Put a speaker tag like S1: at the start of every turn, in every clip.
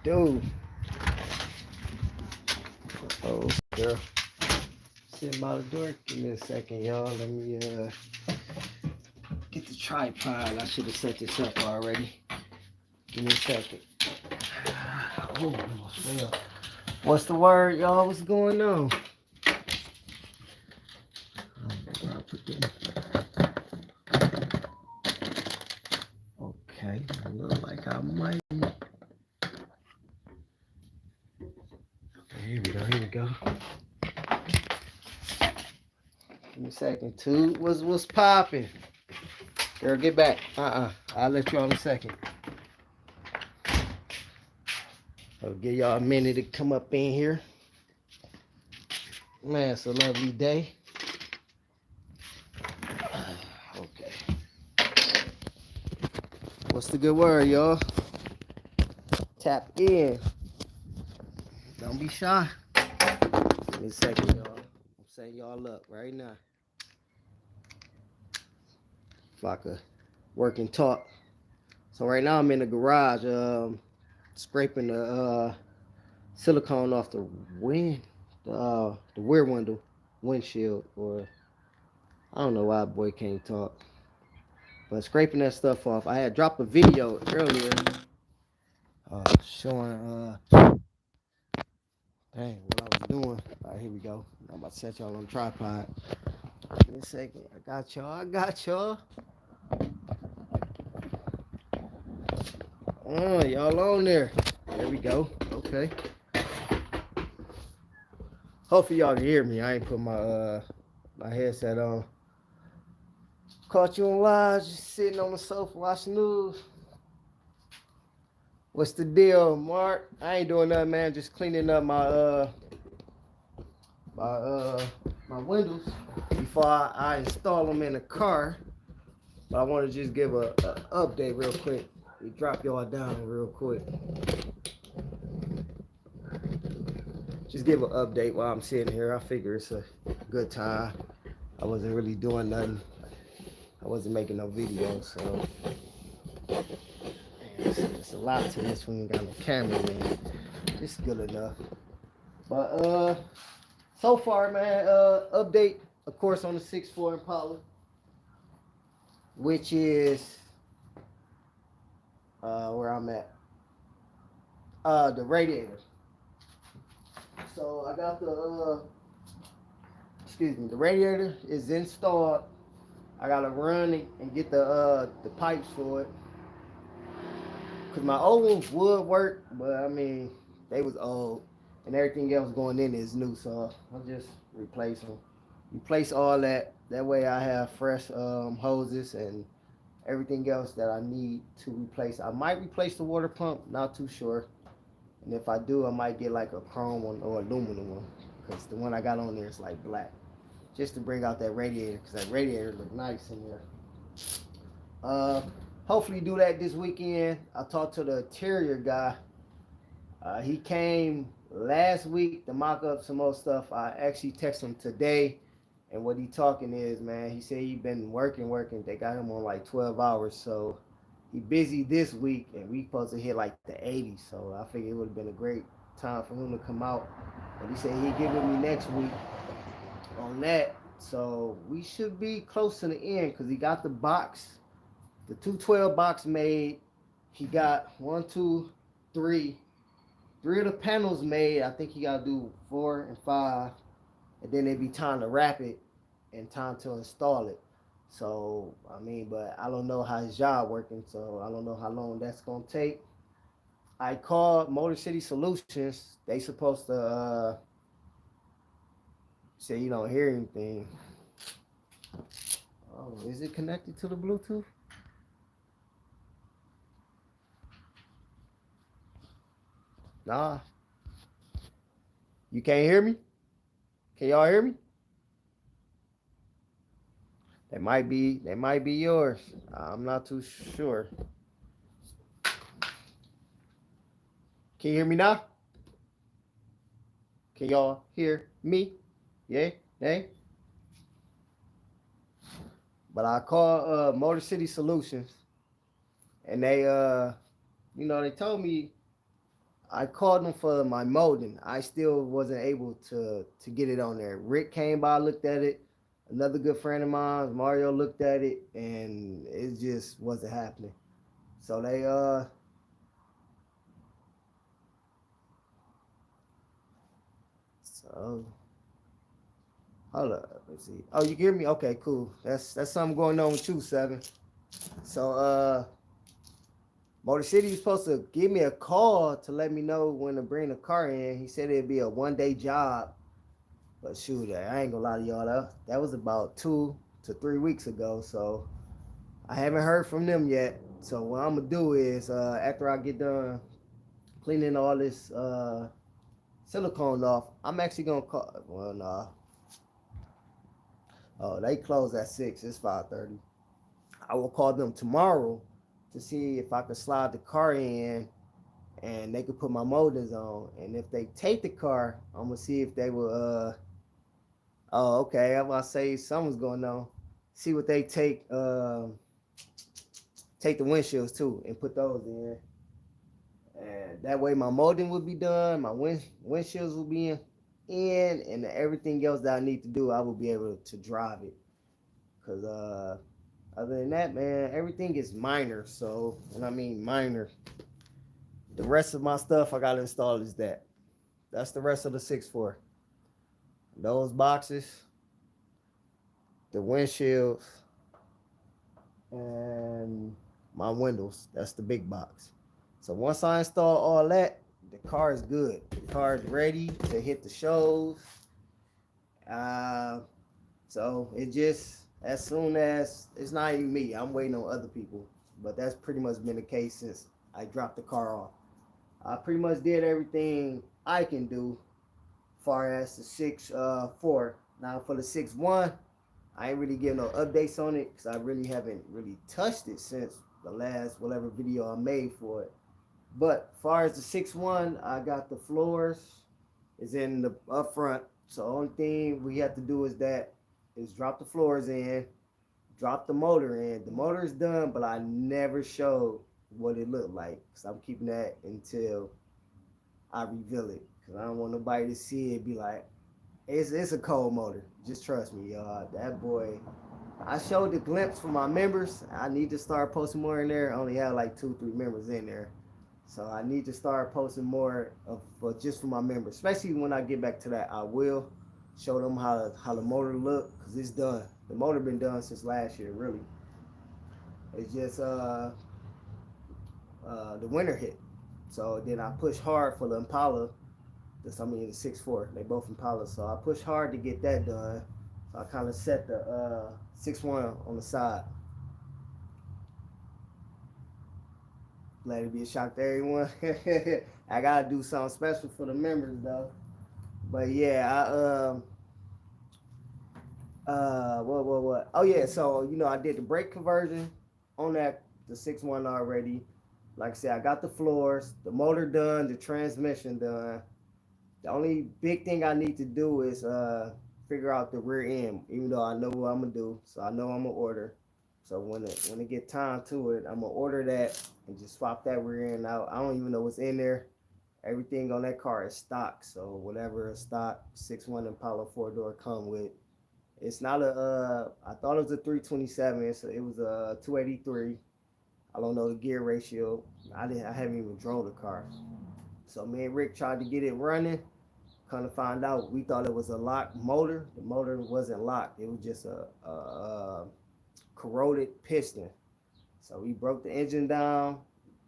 S1: Dude. Oh, girl. Sitting by the door. Give me a second, y'all. Let me get the tripod. I should have set this up already. Give me a second. Oh, almost fell. What's the word, y'all? What's going on? Okay, I look like I might. Okay, here we go. Here we go. Give me a second. Two. What's popping? Girl, get back. I'll let you on in a second. I'll give y'all a minute to come up in here. Man, it's a lovely day. Okay. What's the good word, y'all? Tap in. Don't be shy. Give me a second, y'all. I'm setting y'all up right now. If I could work and talk. So right now I'm in the garage, scraping the silicone off the rear window, windshield, or I don't know why boy can't talk. But scraping that stuff off. I had dropped a video earlier showing dang what I was doing. All right, here we go. I'm about to set y'all on the tripod. Give me a second. I got y'all. Oh, y'all on there. There we go. Okay. Hopefully y'all can hear me. I ain't put my headset on. Caught you on live, just sitting on the sofa watching news. What's the deal, Mark? I ain't doing nothing, man. Just cleaning up my windows before I install them in the car. But I want to just give a update real quick. We drop y'all down real quick. Just give an update while I'm sitting here. I figure it's a good time. I wasn't really doing nothing. I wasn't making no videos, so man, it's a lot to this when you got no camera, man. It's good enough. But so far, man, update, of course, on the 6.4 Impala, which is where I'm at. The radiator. So I got the the radiator is installed. I gotta run and get the pipes for it. Cause my old ones would work, but I mean they was old, and everything else going in is new. So I'll just replace them. Replace all that. That way I have fresh hoses and everything else that I need to replace. I might replace the water pump. Not too sure. And if I do, I might get like a chrome one or aluminum one, because the one I got on there is like black, just to bring out that radiator, because that radiator look nice in there. Uh, Hopefully do that this weekend. I talked to the interior guy. He came last week to mock up some more stuff. I actually texted him today, and what he talking is, man, he said he been working. They got him on like 12 hours, so he busy this week, and we supposed to hit like the 80s. So I figured it would have been a great time for him to come out. And he said he giving me next week on that. So we should be close to the end, because he got the box, the 212 box made. He got one, two, three of the panels made. I think he got to do 4 and 5, and then it be time to wrap it and time to install it. So I mean, but I don't know how his job working, so I don't know how long that's gonna take. I called Motor City Solutions. They supposed to say you don't hear anything. Oh, is it connected to the Bluetooth? Nah, you can't hear me. Can y'all hear me? They might be yours. I'm not too sure. Can you hear me now? Can y'all hear me? Yeah, nay. But I called Motor City Solutions, and they they told me I called them for my molding. I still wasn't able to get it on there. Rick came by, looked at it. Another good friend of mine, Mario, looked at it, and it just wasn't happening. So they so hold up, let's see. Oh, you hear me? Okay, cool. That's something going on with you, Seven. So Motor City was supposed to give me a call to let me know when to bring the car in. He said it'd be a 1 day job. But shoot, I ain't gonna lie to y'all. That was about 2 to 3 weeks ago. So I haven't heard from them yet. So what I'm gonna do is after I get done cleaning all this silicone off, I'm actually gonna call. Well, nah. Oh, they close at 6. It's 5:30. I will call them tomorrow to see if I can slide the car in and they could put my motors on. And if they take the car, I'm gonna see if they will. Oh, okay. I'm gonna say something's going on. See what they take the windshields too and put those in. And that way my molding will be done, my windshields will be in, and everything else that I need to do, I will be able to drive it. Cause other than that, man, everything is minor. So when I mean minor, the rest of my stuff I gotta install is that. That's the rest of the 6.4. Those boxes, the windshields, and my windows. That's the big box. So once I install all that, the car is good. The car is ready to hit the shows. Uh, so it just as soon as it's not even me, I'm waiting on other people. But that's pretty much been the case since I dropped the car off. I pretty much did everything I can do, far as the 6.4. Now for the 6.1, I ain't really giving no updates on it because I really haven't really touched it since the last whatever video I made for it. But far as the 6.1, I got the floors is in the up front. So the only thing we have to do is drop the floors in, drop the motor in. The motor is done, but I never showed what it looked like because I'm keeping that until I reveal it because I don't want nobody to see it be like, it's a cold motor. Just trust me, y'all. That boy. I showed the glimpse for my members. I need to start posting more in there. I only have like 2, 3 members in there. So I need to start posting more of but just for my members. Especially when I get back to that, I will show them how the motor look because it's done. The motor been done since last year, really. It's just the winter hit. So then I push hard for the Impala. I mean the 6.4. They both Impala. So I push hard to get that done. So I kind of set the 6.1 on the side. Let it be a shock to everyone. I gotta do something special for the members though. But yeah, what? Oh yeah, so I did the brake conversion on that the 6.1 already. Like I said, I got the floors, the motor done, the transmission done. The only big thing I need to do is figure out the rear end, even though I know what I'm gonna do. So I know I'm gonna order. So when it get time to it, I'm gonna order that and just swap that rear end out. I don't even know what's in there. Everything on that car is stock. So whatever a stock 6.1 Impala 4-door come with, it's not a. I thought it was a 327. So it was a 283. I don't know the gear ratio. I haven't even drove the car. So me and Rick tried to get it running. Kind of find out we thought it was a locked motor. The motor wasn't locked. It was just a corroded piston. So we broke the engine down,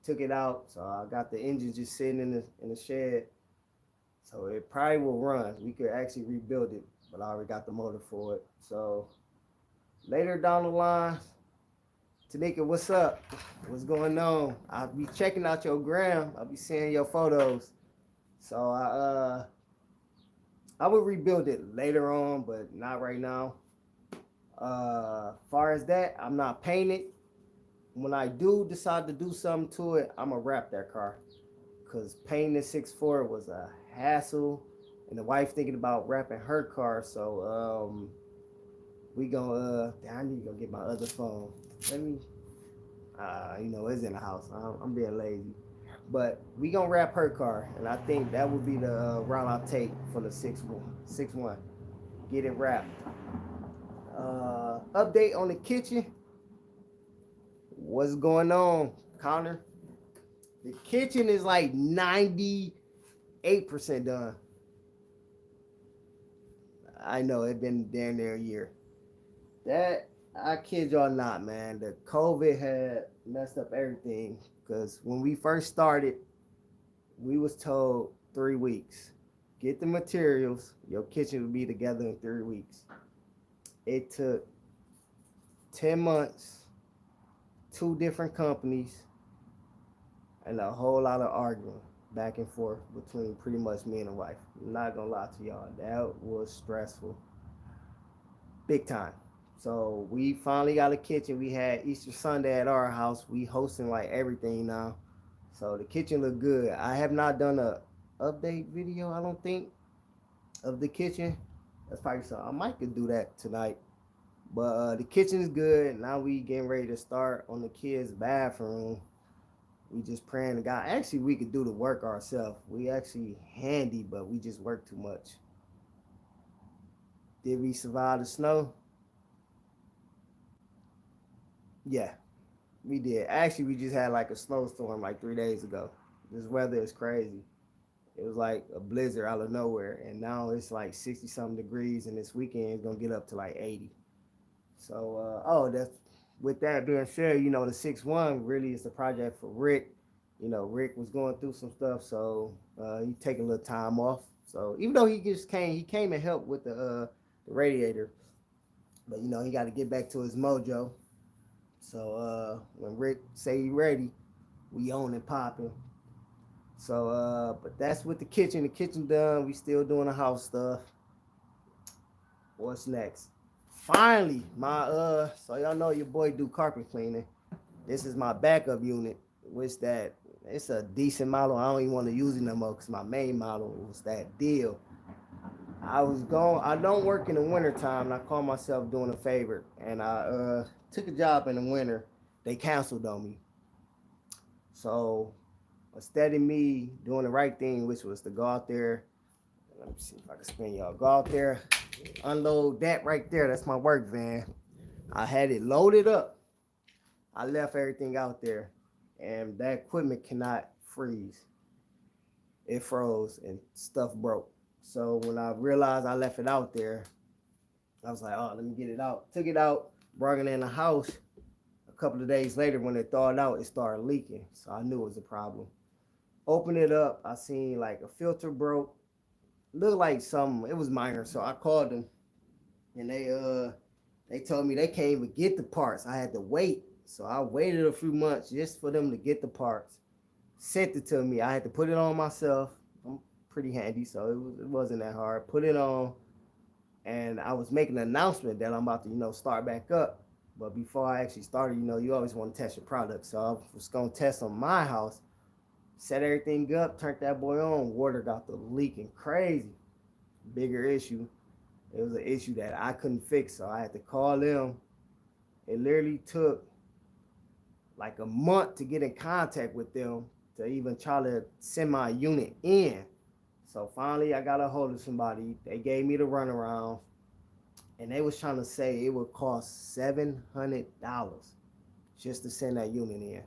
S1: took it out. So I got the engine just sitting in the shed. So it probably will run. We could actually rebuild it, but I already got the motor for it. So later down the line, Tanika, what's up? What's going on? I'll be checking out your gram. I'll be seeing your photos. So I will rebuild it later on, but not right now. Far as that, I'm not painting. When I do decide to do something to it, I'm gonna wrap that car. Cause painting the 6.4 was a hassle, and the wife thinking about wrapping her car. So we gonna I need to go get my other phone. Let me it's in the house. I'm being lazy. But we gonna wrap her car, and I think that would be the route I'll take for the 6-1. Get it wrapped. Update on the kitchen. What's going on, Connor? The kitchen is like 98% done. I know it's been damn near a year. That I kid y'all not, man. The COVID had messed up everything. Cause when we first started, we was told 3 weeks. Get the materials. Your kitchen will be together in 3 weeks. It took 10 months, two different companies, and a whole lot of arguing back and forth between pretty much me and the wife. I'm not gonna lie to y'all, that was stressful, big time. So we finally got a kitchen. We had Easter Sunday at our house. We hosting like everything now. So the kitchen look good. I have not done a update video, I don't think, of the kitchen. That's probably something I might could do that tonight. But the kitchen is good. Now we getting ready to start on the kids' bathroom. We just praying to God. Actually, we could do the work ourselves. We actually handy, but we just work too much. Did we survive the snow? Yeah, we did. Actually, we just had like a snowstorm like 3 days ago. This weather is crazy. It was like a blizzard out of nowhere, and now it's like 60 something degrees, and this weekend it's gonna get up to like 80. So, that's with that being said, the 6-1 really is a project for Rick. Rick was going through some stuff, so he taking a little time off. So even though he came and helped with the radiator, but he got to get back to his mojo. So when Rick say he ready, we on and popping. So but that's with the kitchen. The kitchen done. We still doing the house stuff. What's next? Finally, so y'all know your boy do carpet cleaning. This is my backup unit, which that it's a decent model. I don't even want to use it no more because my main model was that deal. I don't work in the winter time, and I call myself doing a favor. And I took a job in the winter. They canceled on me. So instead of me doing the right thing, which was to go out there, let me see if I can spin y'all. Go out there, unload that right there. That's my work van. I had it loaded up. I left everything out there, and that equipment cannot freeze. It froze and stuff broke. So when I realized I left it out there, I was like, oh, let me get it out. Took it out, brought it in the house. A couple of days later, when it thawed out, it started leaking. So I knew it was a problem. Opened it up, I seen like a filter broke. Looked like something. It was minor. So I called them, and they told me they can't even get the parts. I had to wait. So I waited a few months just for them to get the parts. Sent it to me. I had to put it on myself. I'm pretty handy, so it wasn't that hard. Put it on, and I was making an announcement that I'm about to, start back up. But before I actually started, you always want to test your product. So I was going to test on my house, set everything up, turned that boy on. Water got the leaking crazy. Bigger issue. It was an issue that I couldn't fix, so I had to call them. It literally took like a month to get in contact with them to even try to send my unit in. So finally, I got a hold of somebody. They gave me the runaround, and they was trying to say it would cost $700 just to send that unit in.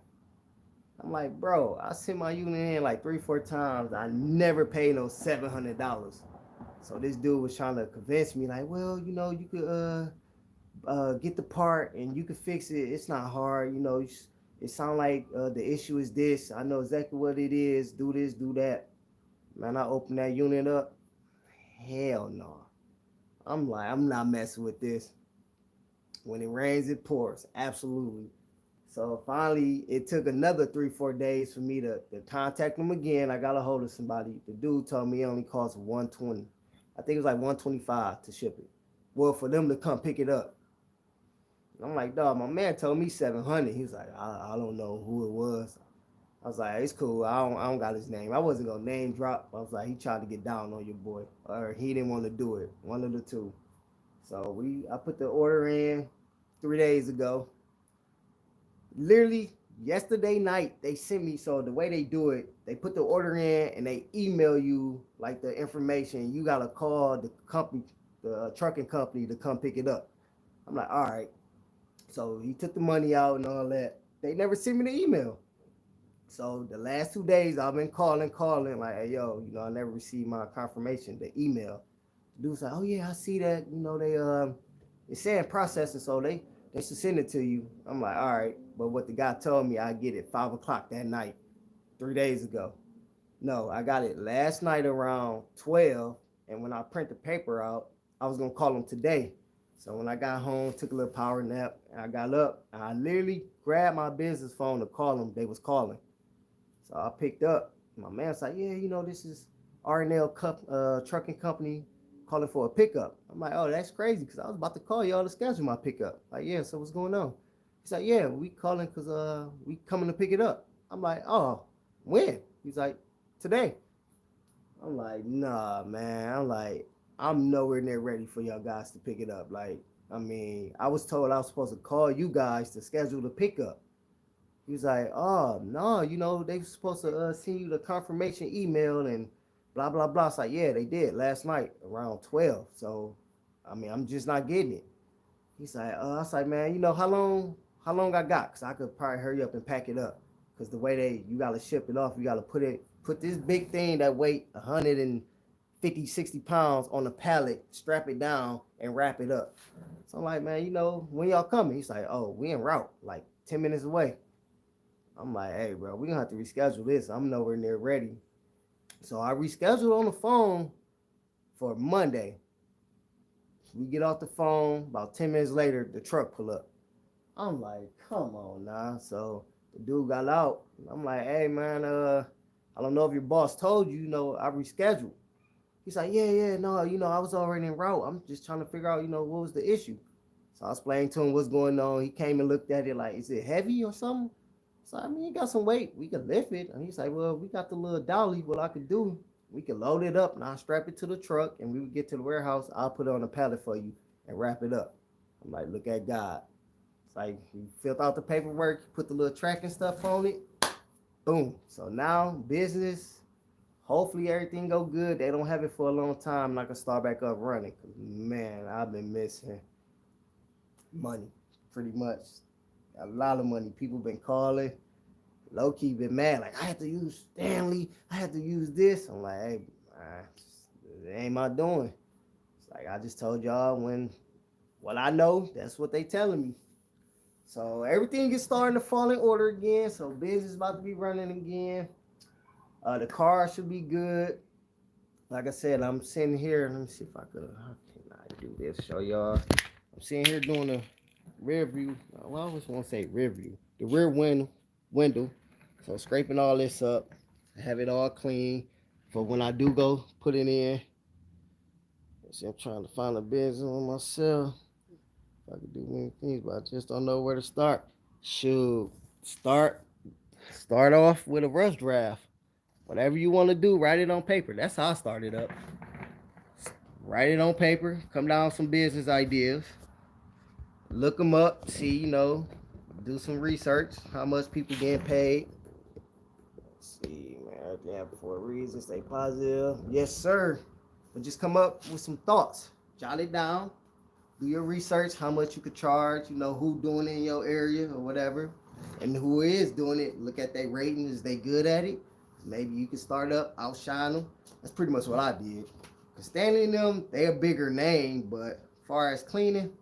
S1: I'm like, bro, I sent my unit in like 3-4 times. I never paid no $700. So this dude was trying to convince me, like, well, you could get the part and you could fix it. It's not hard, it sounds like the issue is this. I know exactly what it is. Do this, do that. Man, I opened that unit up. Hell no. I'm like, I'm not messing with this. When it rains, it pours. Absolutely. So finally, it took another 3-4 days for me to contact them again. I got a hold of somebody. The dude told me it only cost $120. I think it was like $125 to ship it. Well, for them to come pick it up. I'm like, dog, my man told me $700. He was like, I don't know who it was. I was like, it's cool. I don't got his name. I wasn't gonna name drop. I was like, he tried to get down on your boy, or he didn't want to do it. One of the two. So I put the order in 3 days ago. Literally yesterday night they sent me. So the way they do it, they put the order in and they email you like the information. You gotta call the company, the trucking company, to come pick it up. I'm like, all right. So he took the money out and all that. They never sent me the email. So the last 2 days I've been calling, like, hey yo, I never received my confirmation, the email. The dude's like, oh yeah, I see that. It's saying processing, so they should send it to you. I'm like, all right. But what the guy told me, I get it 5 o'clock that night, 3 days ago. No, I got it last night around 12. And when I print the paper out, I was gonna call them today. So when I got home, took a little power nap, and I got up, and I literally grabbed my business phone to call them. They was calling. So I picked up. My man's like, yeah, this is R&L trucking company calling for a pickup. I'm like, oh, that's crazy, because I was about to call y'all to schedule my pickup. Like, yeah, so what's going on? He's like, yeah, we calling because we coming to pick it up. I'm like, oh, when? He's like, today. I'm like, nah, man. I'm like, I'm nowhere near ready for y'all guys to pick it up. Like, I mean, I was told I was supposed to call you guys to schedule the pickup. He was like, oh, no, they were supposed to send you the confirmation email and blah, blah, blah. It's like, yeah, they did last night around 12. So, I mean, I'm just not getting it. He's like, I was like, man, how long I got? Because I could probably hurry up and pack it up. Because the way you got to ship it off, you got to put this big thing that weight 150, 60 pounds on a pallet, strap it down, and wrap it up. So I'm like, man, when y'all coming? He's like, oh, we en route, like 10 minutes away. I'm like, hey, bro, we gonna have to reschedule this. I'm nowhere near ready. So I rescheduled on the phone for Monday. We get off the phone. About 10 minutes later, the truck pull up. I'm like, come on now. So the dude got out. I'm like, hey, man, I don't know if your boss told you, I rescheduled. He's like, yeah, no, I was already en route. I'm just trying to figure out, what was the issue. So I explained to him what's going on. He came and looked at it like, is it heavy or something? So, I mean, you got some weight. We could lift it. And he's like, well, we got the little dolly. What I could do, we could load it up and I'll strap it to the truck and we would get to the warehouse. I'll put it on a pallet for you and wrap it up. I'm like, look at God. It's like, you filled out the paperwork, put the little tracking stuff on it. Boom. So now, business, hopefully everything go good. They don't have it for a long time. I'm not going to start back up running. Cause, man, I've been missing money, pretty much. A lot of money. People been calling. Low key been mad. Like, I had to use Stanley. I had to use this. I'm like, hey, it ain't my doing. It's like, I just told y'all what I know, that's what they telling me. So everything is starting to fall in order again. So business is about to be running again. The car should be good. Like I said, I'm sitting here. Let me see if I could. How can I do this? Show y'all. I'm sitting here doing a rear view. Well, I always want to say rear view. The rear window. So scraping all this up. Have it all clean. For when I do go put it in. See, I'm trying to find a business on myself. I could do many things, but I just don't know where to start. Shoot. Start off with a rough draft. Whatever you want to do, write it on paper. That's how I started up. Write it on paper. Come down with some business ideas. Look them up. See, do some research. How much people getting paid. Let's see, man. Everything happens for a reason. Stay positive. Yes, sir. But just come up with some thoughts. Jot it down. Do your research. How much you could charge. Who doing it in your area or whatever. And who is doing it. Look at their ratings. Is they good at it? Maybe you can start up, outshine them. That's pretty much what I did. Because Stanley and them, they a bigger name, but as far as cleaning,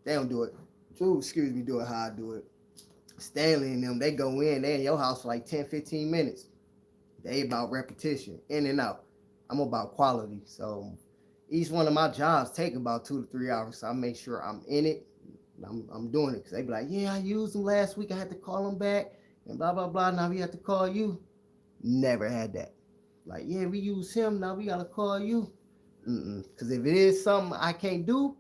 S1: they don't do it. Do it how I do it. Stanley and them, they go in, they in your house for like 10, 15 minutes. They about repetition, in and out. I'm about quality. So each one of my jobs take about 2 to 3 hours. So I make sure I'm in it. I'm doing it. Because they be like, yeah, I used them last week. I had to call them back and blah, blah, blah. Now we have to call you. Never had that. Like, yeah, we use him. Now we got to call you. Because if it is something I can't do,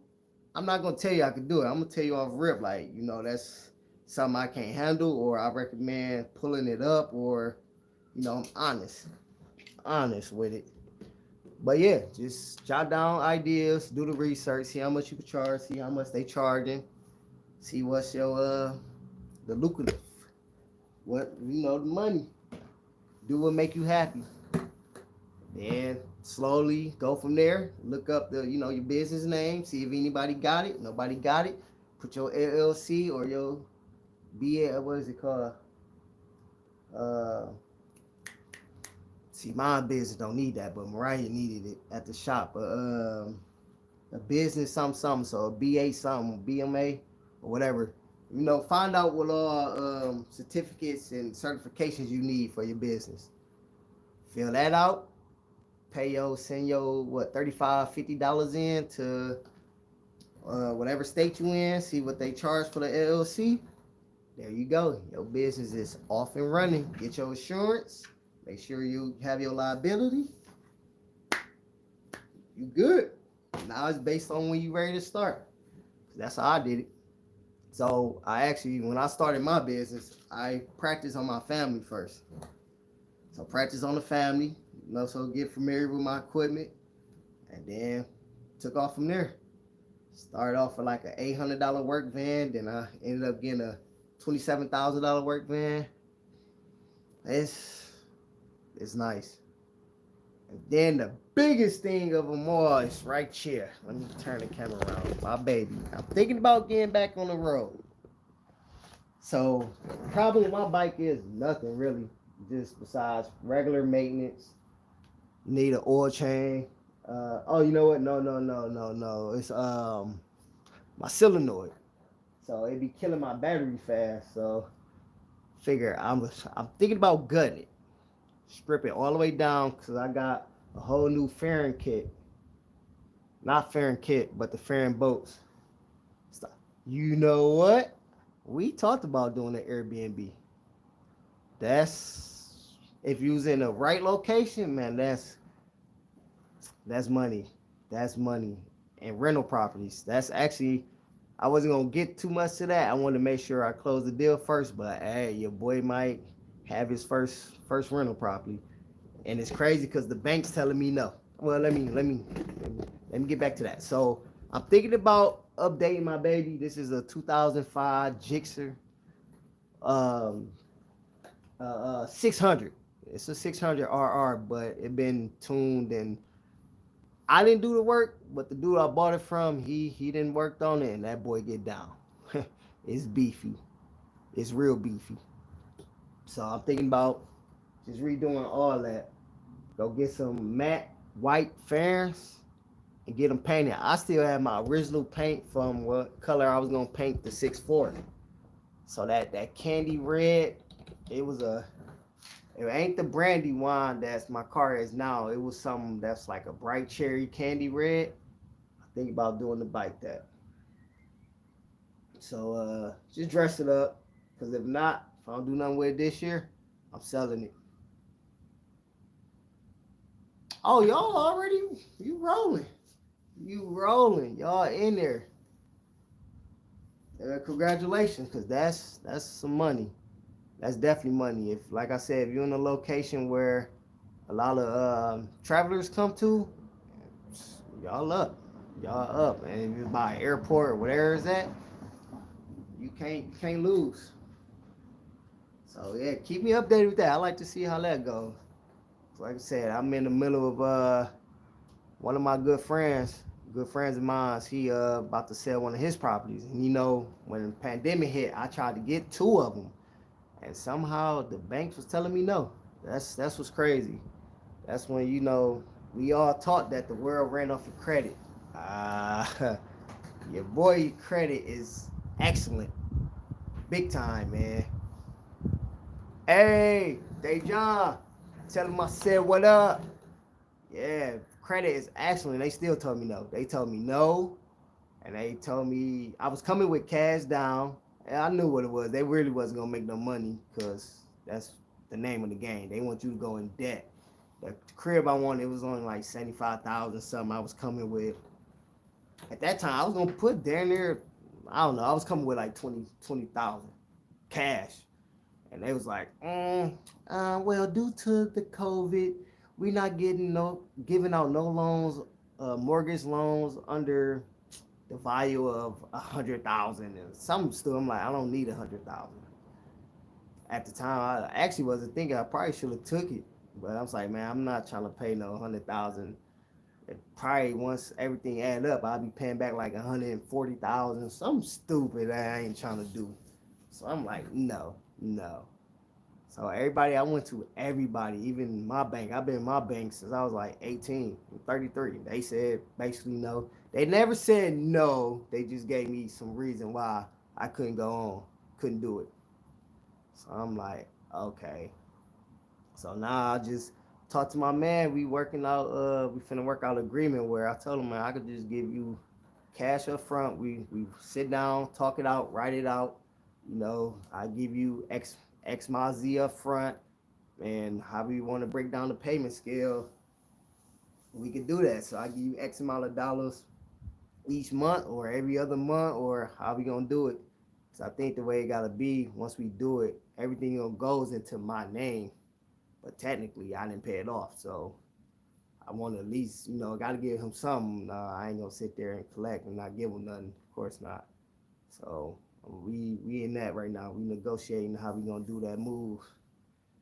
S1: I'm not going to tell you I can do it. I'm going to tell you off rip, like, that's something I can't handle, or I recommend pulling it up, or, I'm honest with it. But yeah, just jot down ideas, do the research, see how much you can charge, see how much they charging, see what's your, the lucrative. what the money. Do what make you happy. Then slowly go from there. Look up your business name. See if anybody got it. Nobody got it. Put your LLC or your BA. What is it called? Uh, See, my business don't need that, but Mariah needed it at the shop. A business something. So a BA something, BMA or whatever. Find out what all certificates and certifications you need for your business. Fill that out. Send your $35, $50 in to whatever state you in. See what they charge for the LLC. There you go. Your business is off and running. Get your insurance. Make sure you have your liability. You good. Now it's based on when you ready to start. That's how I did it. So when I started my business, I practiced on my family first. So practice on the family, so get familiar with my equipment, and then took off from there. Started off with like an $800 work van, then I ended up getting a $27,000 work van. It's nice. And then the biggest thing of them all is right here. Let me turn the camera around. My baby. I'm thinking about getting back on the road. So the problem with my bike is nothing really, just besides regular maintenance. Need an oil change. You know what? No. It's my solenoid. So it'd be killing my battery fast. So figure I'm thinking about gutting it. Strip it all the way down because I got a whole new fairing kit. Not fairing kit, but the fairing bolts. Stop. You know what? We talked about doing an Airbnb. That's if you was in the right location, man. That's money. That's money. And rental properties. That's actually, I wasn't gonna get too much to that. I wanted to make sure I closed the deal first, but hey, your boy might have his first rental property, and it's crazy because the bank's telling me no. Well, let me get back to that. So I'm thinking about updating my baby. This is a 2005 Gixxer 600. It's a 600 RR, but it been tuned, and I didn't do the work, but the dude I bought it from, he didn't work on it, and that boy get down. It's beefy. It's real beefy. So I'm thinking about just redoing all that. Go get some matte white fairings and get them painted. I still have my original paint from what color I was gonna paint the 640. So that candy red, it ain't the brandy wine that's my car is now. It was something that's like a bright cherry candy red. I think about doing the bike that. So just dress it up, because if not, if I don't do nothing with it this year, I'm selling it. Oh, y'all already, you rolling. Y'all in there. Congratulations, because that's some money. That's definitely money. If, like I said, if you're in a location where a lot of travelers come to, y'all up. And if you're by an airport or whatever it's at, you can't lose. So yeah, keep me updated with that. I like to see how that goes. Like I said, I'm in the middle of one of my good friends of mine. He about to sell one of his properties, and when the pandemic hit, I tried to get two of them, and somehow the banks was telling me no. That's what's crazy. That's when we all taught that the world ran off of credit. Your boy credit is excellent, big time, man. Hey, Dejan, tell him I said what up. Yeah, credit is excellent. They still told me no. They told me no, and they told me I was coming with cash down, and I knew what it was. They really wasn't gonna make no money, because that's the name of the game. They want you to go in debt. The crib I wanted, it was only like 75,000 something. I was coming with. At that time, I was gonna put down there. I don't know. I was coming with like 20,000 cash, and they was like, well, due to the COVID, we not giving out no loans, mortgage loans under the value of 100,000 and some still. I'm like, I don't need 100,000. at the time, I actually wasn't thinking. I probably should have took it, but I was like, man, I'm not trying to pay no 100,000. Probably once everything add up, I'll be paying back like 140,000. Something stupid that I ain't trying to do. So I'm like, no, no. So everybody I went to, everybody, even my bank, I've been in my bank since I was like 18, 33. They said basically no. They never said no. They just gave me some reason why I couldn't go on, couldn't do it. So I'm like, okay. So now I just talked to my man. We working out. We finna work out an agreement where I told him, man, I could just give you cash up front. We sit down, talk it out, write it out. You know, I give you X Y Z up front, and how we want to break down the payment scale. We could do that. So I give you X amount of dollars each month, or every other month, or how we gonna do it. So I think the way it gotta be, once we do it, everything goes into my name. But technically, I didn't pay it off. So I want to at least, I got to give him something. I ain't gonna sit there and collect and not give him nothing. Of course not. So we in that right now. We negotiating how we gonna do that move.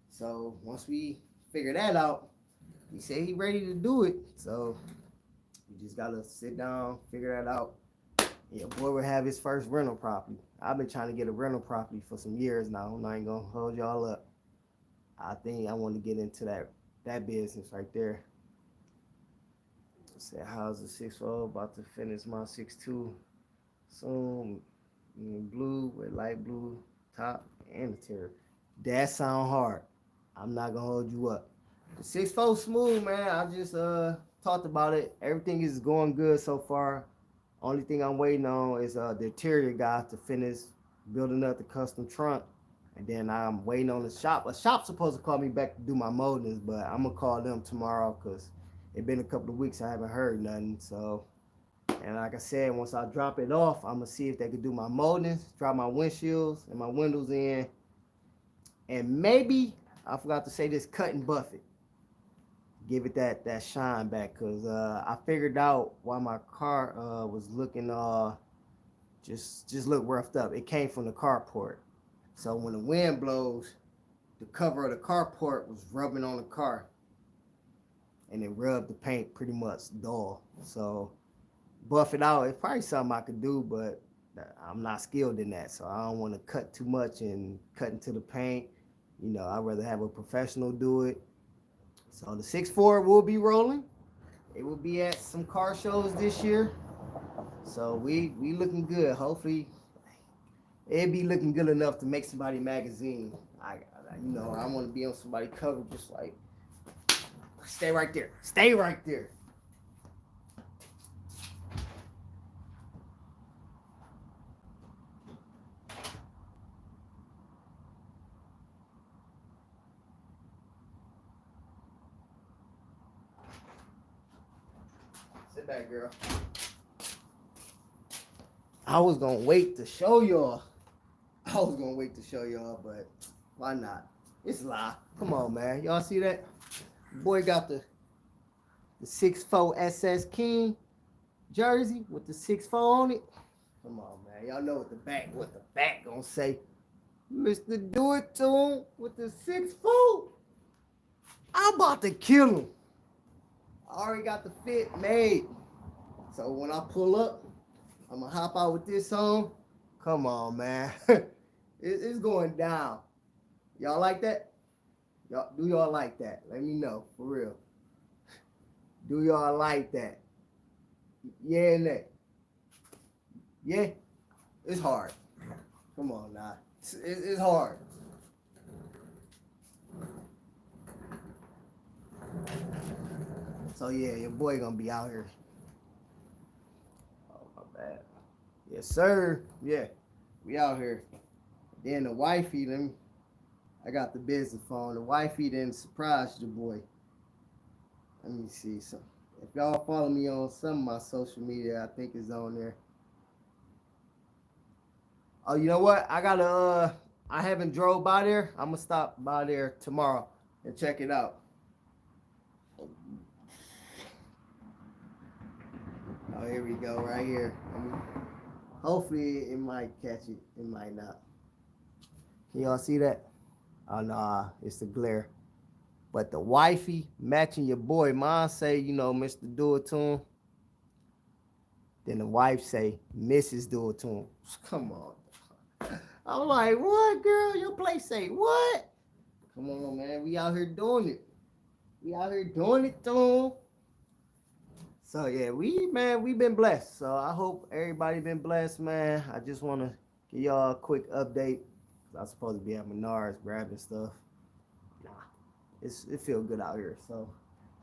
S1: So once we figure that out, he said he ready to do it. So we just gotta sit down, figure that out. Yeah, boy will have his first rental property. I've been trying to get a rental property for some years now. I'm not even gonna hold y'all up. I think I want to get into that business right there. Said, how's the 6'4"? About to finish my 6'2" soon. In blue with light blue top and interior. That sound hard. I'm not gonna hold you up. The 6'4" smooth, man. I just talked about it. Everything is going good so far. Only thing I'm waiting on is the interior guy to finish building up the custom trunk. And then I'm waiting on the shop. A shop's supposed to call me back to do my moldings, but I'm gonna call them tomorrow because it's been a couple of weeks I haven't heard nothing. So, and like I said, once I drop it off, I'm gonna see if they could do my moldings, drop my windshields and my windows in, and maybe I forgot to say this, cut and buff it, give it that shine back. Cause I figured out why my car was looking just look roughed up. It came from the carport. So when the wind blows, the cover of the carport was rubbing on the car, and it rubbed the paint pretty much dull. So buff it out. It's probably something I could do, but I'm not skilled in that. So I don't want to cut too much and cut into the paint. I'd rather have a professional do it. So the 6'4" will be rolling. It will be at some car shows this year. So we looking good. Hopefully it'd be looking good enough to make somebody magazine. I want to be on somebody's cover, just like, stay right there. Stay right there. Sit back, girl. I was gonna wait to show y'all. But why not? It's live. Come on, man. Y'all see that? Boy got the 6'4" SS King jersey with the 6'4" on it. Come on, man. Y'all know what the back gonna say. Mr. Do It To Him with the 6'4". I'm about to kill him. I already got the fit made. So when I pull up, I'm gonna hop out with this on. Come on, man. It's going down. Y'all like that? Do y'all like that? Let me know, for real. Do y'all like that? Yeah and nay. Yeah? It's hard. Come on now. It's hard. So yeah, your boy gonna be out here. Oh, my bad. Yes, sir. Yeah, we out here. Then the wifey, I got the business phone. The wifey then surprised your boy. Let me see. So if y'all follow me on some of my social media, I think it's on there. Oh, you know what? I haven't drove by there. I'm gonna stop by there tomorrow and check it out. Oh, here we go, right here. Hopefully it might catch it. It might not. Can y'all see that? Oh no, it's the glare. But the wifey matching your boy, mine say, you know, Mr. Do It to him. Then the wife say, Mrs. Do It to him. Come on. I'm like, what, girl? Your place say what? Come on, man. We out here doing it. We out here doing it to him. So yeah, we been blessed. So I hope everybody been blessed, man. I just want to give y'all a quick update. I was supposed to be at Menards grabbing stuff. Nah, it feel good out here. So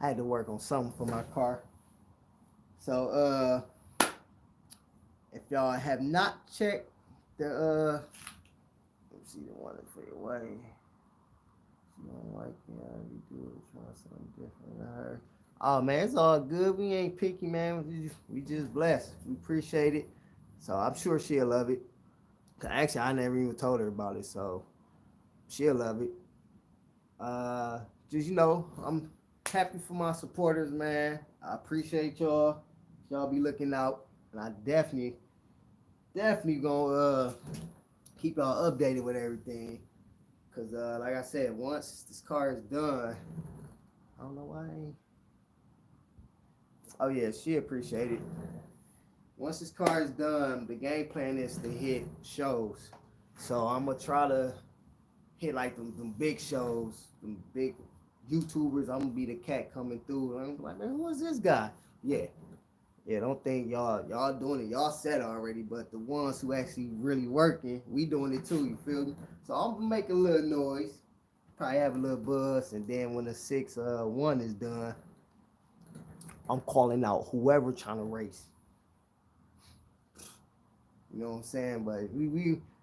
S1: I had to work on something for my car. So if y'all have not checked the let me see the one for your way. You don't like we do it, try something different. Oh man, it's all good. We ain't picky, man. We just blessed. We appreciate it. So I'm sure she'll love it. Actually, I never even told her about it, so she'll love it. Just I'm happy for my supporters, man. I appreciate y'all. Y'all be looking out, and I definitely gonna keep y'all updated with everything. Cause like I said, once this car is done, I don't know why. Oh yeah, she appreciated it. Once this car is done, the game plan is to hit shows. So I'm gonna try to hit like them big shows, them big YouTubers. I'm gonna be the cat coming through. I'm like, man, who is this guy? Yeah. Yeah, don't think y'all doing it. Y'all set already, but the ones who actually really working, we doing it too, you feel me? So I'm gonna make a little noise, probably have a little buzz, and then when the 6-1 is done, I'm calling out whoever trying to race. You know what I'm saying? But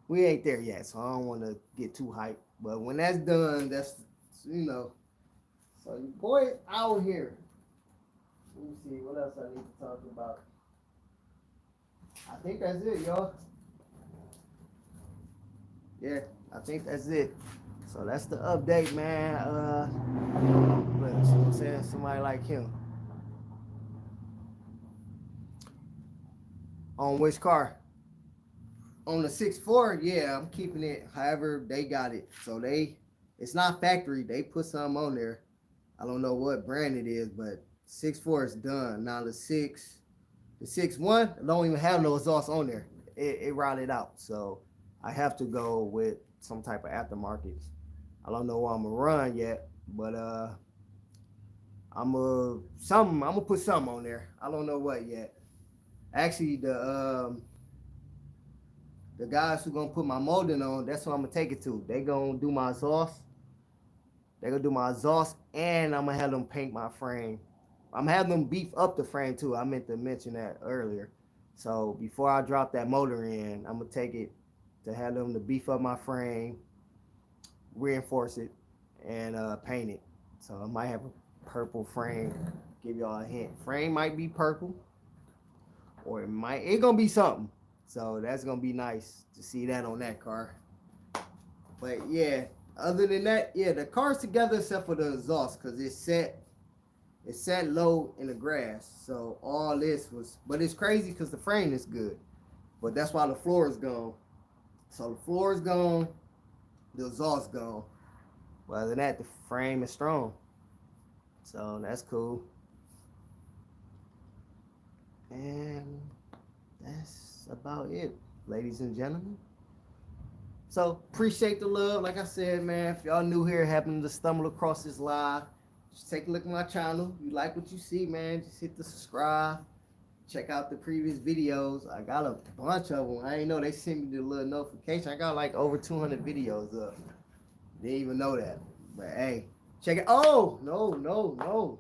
S1: we ain't there yet, so I don't want to get too hyped. But when that's done, that's So your boy out here. Let me see what else I need to talk about. I think that's it, y'all. Yeah, I think that's it. So that's the update, man. But you know what I'm saying? Somebody like him. On which car? On the 6.4, yeah, I'm keeping it. However, they got it. So it's not factory. They put something on there. I don't know what brand it is, but 6.4 is done. Now the 6.1 don't even have no exhaust on there. It routed out. So I have to go with some type of aftermarket. I don't know what I'm gonna run yet, but I'm gonna put something on there. I don't know what yet. Actually, the guys who gonna put my molding on, that's what I'm gonna take it to. They gonna do my exhaust. They gonna do my exhaust, and I'm gonna have them paint my frame. I'm gonna have them beef up the frame too. I meant to mention that earlier. So before I drop that motor in, I'm gonna take it to have them to beef up my frame, reinforce it, and paint it. So I might have a purple frame. Give y'all a hint. Frame might be purple, or it gonna be something. So that's gonna be nice to see that on that car. But yeah, other than that, yeah, the car's together except for the exhaust because it's set low in the grass. So all this was, but it's crazy because the frame is good. But that's why the floor is gone. So the floor is gone, the exhaust gone. But other than that, the frame is strong. So that's cool. And that's about it, ladies and gentlemen. So appreciate the love. Like I said, man, if y'all new here, happen to stumble across this live, just take a look at my channel. You like what you see, man, just hit the subscribe. Check out the previous videos. I got a bunch of them. I ain't know they sent me the little notification. I got like over 200 videos up. Didn't even know that. But hey, check it. Oh, no.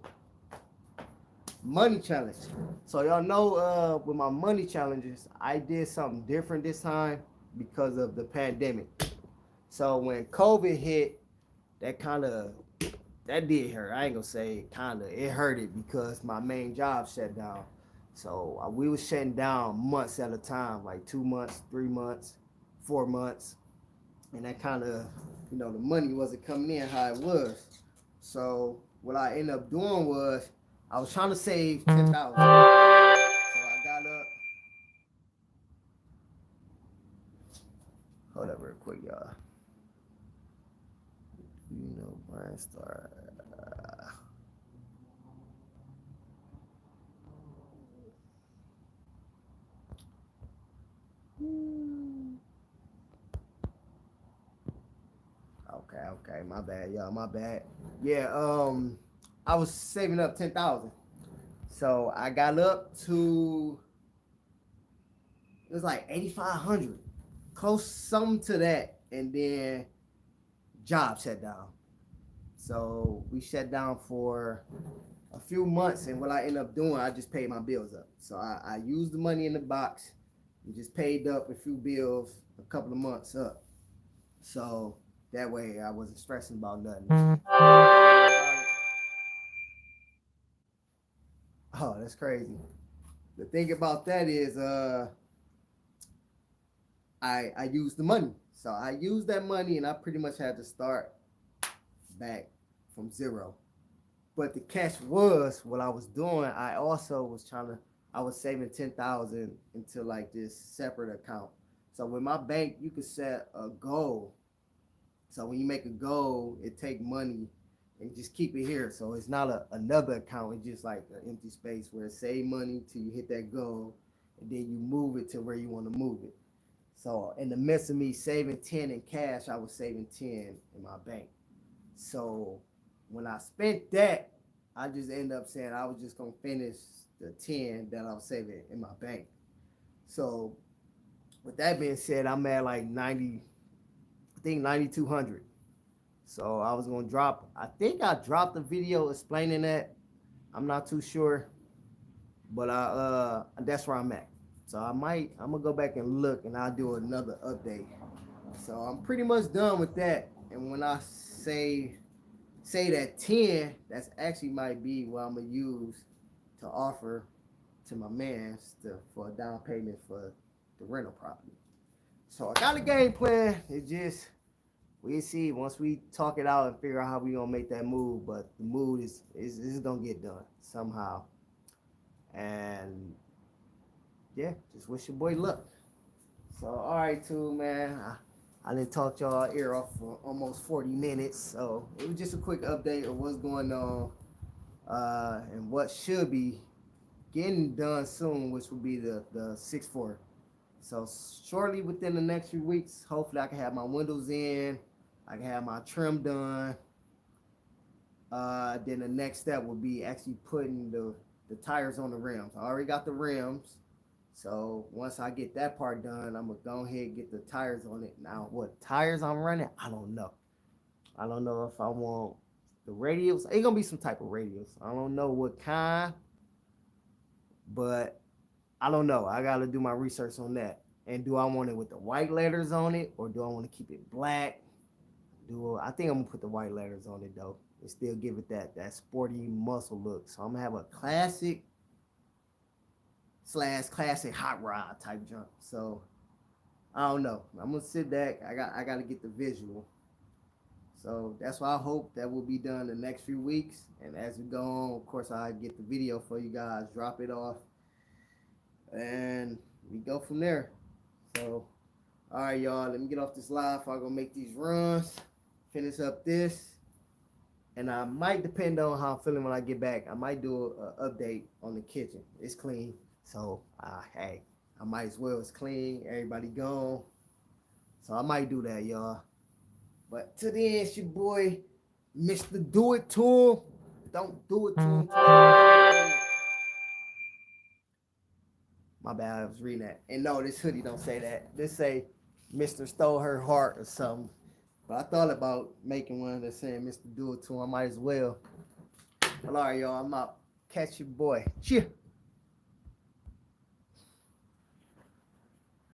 S1: Money challenge. So y'all know with my money challenges, I did something different this time because of the pandemic. So when COVID hit, that did hurt. I ain't gonna say it hurt it because my main job shut down. So we was shutting down months at a time, like 2 months, 3 months, 4 months. And that the money wasn't coming in how it was. So what I ended up doing was I was trying to save 10,000. So I got up. Hold up real quick, y'all. You know, Brian Star. Okay, my bad, y'all, my bad. Yeah, I was saving up 10,000, so I got up to it was like 8,500, close something to that, and then job shut down. So we shut down for a few months, and what I ended up doing, I just paid my bills up. So I used the money in the box and just paid up a few bills a couple of months up. So that way I wasn't stressing about nothing. Oh, that's crazy. The thing about that is I used the money. So I used that money and I pretty much had to start back from zero. But the catch was what I was doing. I also was I was saving 10,000 into like this separate account. So with my bank, you could set a goal. So when you make a goal, it take money and just keep it here. So it's not another account. It's just like an empty space where it save money till you hit that goal, and then you move it to where you want to move it. So in the midst of me saving 10 in cash, I was saving 10 in my bank. So when I spent that, I just ended up saying I was just gonna finish the 10 that I was saving in my bank. So with that being said, I'm at like 90, I think 9,200. So I was gonna drop. I think I dropped a video explaining that. I'm not too sure, but that's where I'm at. So I'm gonna go back and look, and I'll do another update. So I'm pretty much done with that. And when I say that 10, that's actually might be what I'm gonna use to offer to my man for a down payment for the rental property. So I got a game plan. It just we'll see once we talk it out and figure out how we gonna make that move. But the move is gonna get done somehow. And yeah, just wish your boy luck. So all right, too, man. I didn't talk y'all ear off for almost 40 minutes. So it was just a quick update of what's going on and what should be getting done soon, which will be the 6-4. So shortly within the next few weeks, hopefully I can have my windows in, I can have my trim done. Then the next step will be actually putting the tires on the rims. I already got the rims. So once I get that part done, I'm gonna go ahead and get the tires on it. Now, what tires I'm running, I don't know. I don't know if I want the radials. It's gonna be some type of radials. I don't know what kind, but I don't know. I gotta do my research on that. And do I want it with the white letters on it, or do I want to keep it black? I think I'm gonna put the white letters on it though, and still give it that sporty muscle look. So I'm gonna have a classic / classic hot rod type jump. So I don't know. I'm gonna sit back. I got to get the visual. So that's why I hope that will be done the next few weeks. And as we go on, of course, I get the video for you guys, drop it off, and we go from there. So, all right, y'all. Let me get off this live. I'm gonna make these runs, finish up this, and I might, depend on how I'm feeling when I get back, I might do an update on the kitchen. It's clean. So, hey, I might as well. It's clean. Everybody gone. So I might do that, y'all. But to the end, it's your boy, Mr. Do It To Him. Don't do it to him. My bad, I was reading that. And no, this hoodie don't say that. This say, Mr. Stole Her Heart or something. But I thought about making one that's saying, Mr. Do It To Him. I might as well. Well, all right, y'all. I'm out. Catch your boy. Cheer.